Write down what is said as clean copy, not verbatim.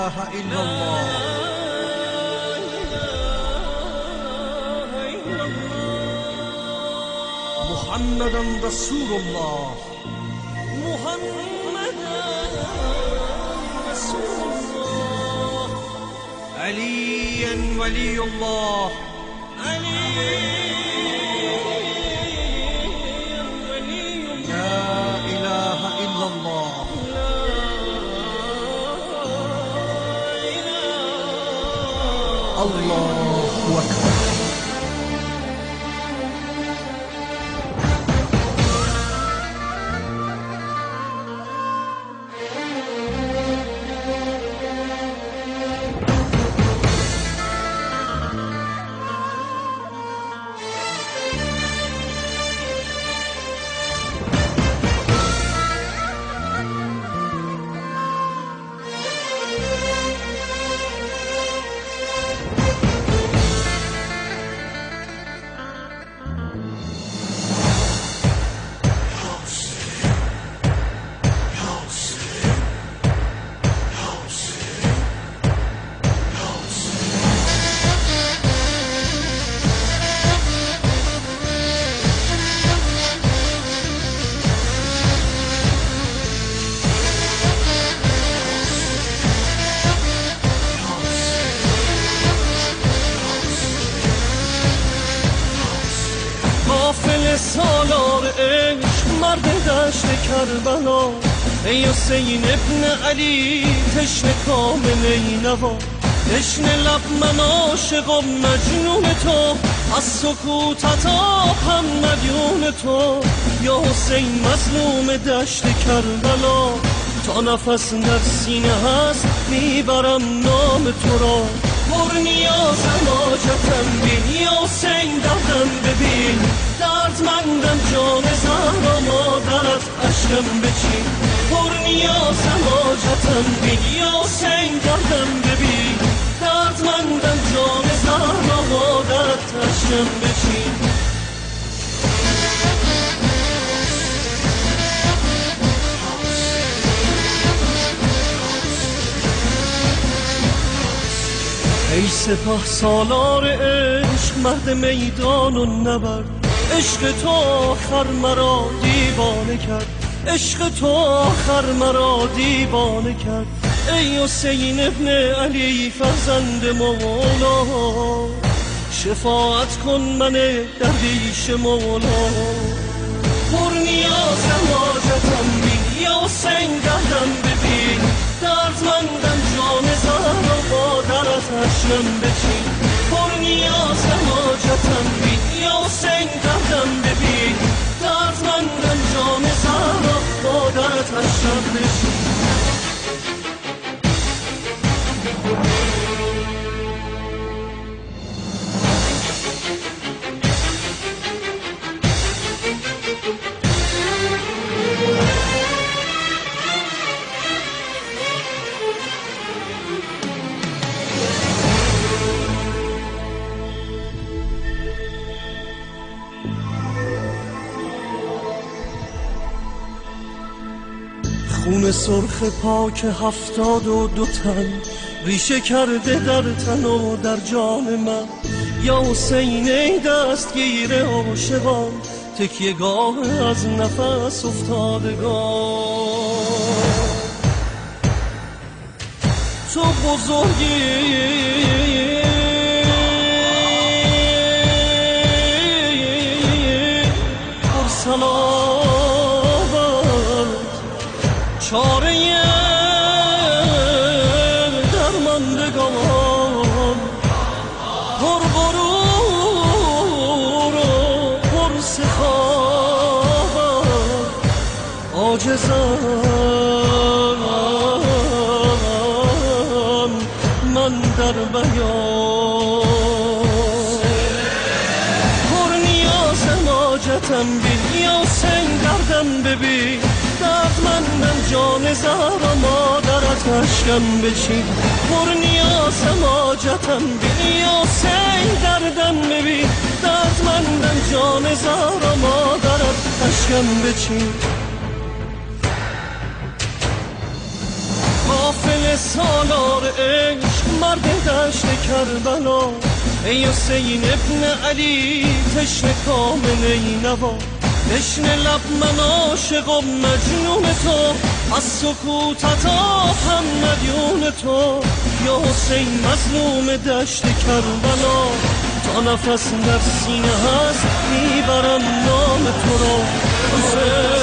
إله إلا الله محمد رسول الله محمد رسول الله علي ولي الله علي ولي الله لا إله إلا الله الله أكبر. سالار عشق مرد دشت کربلا ای حسین ابن علی تشنه کامل نوا تشنه لب من عاشقم مجنون تو از سکوتت هم مدیون تو یا حسین مظلوم دشت کربلا تا نفس در سینه هست میبرم نام تو را پر نیازم حاجتم بین یا حسین دردم ببین دردمندم جان زهرا مادرت عشقم بچین پر نیازم حاجتم بین یا حسین دردم ببین دردمندم جان زهرا مادرت عشقم بچین ای سپاه سالار عشق مرد میدان و نبرد عشق تو آخر مرا دیوانه کرد عشق تو آخر مرا دیوانه کرد ای حسین ابن علی فرزند مولا شفاعت کن من درویش مولا پر نیازم حاجتم بین یا حسین دردم ببین دردمندم جان زهرا مادرت عشقم بچین پر نیازم حاجتم بین یا حسین دردم ببین دردمندم جان زهرا مادرت عشقم بچین خون سرخ پاک 72 تن ریشه کرده در تن و در جان من یا حسین ای دستگیر عاشقان تکیه گاه از نفس افتادگان تو بزرگی پر سلامت چاره درماندگان پر غرور و پر سخاوت عاجزم من در بیان پر نیازم حاجتم بین یا حسین دردم ببین دردمندم جان زهرا مادرت عشقم بچین پر نیازم حاجتم بین یا حسین دردم ببین دردمندم جان زهرا مادرت عشقم بچین قافل سالار عشق مرد دشت کربلا، ای حسین ابن علی تشنه کامل نوا، تشنه لب من عاشق و مجنون تو، از سکوتت آهم مدیون تو، یا حسین مظلوم دشت کربلا، تا نفس در سینه هست میبرم نام تو را حسین.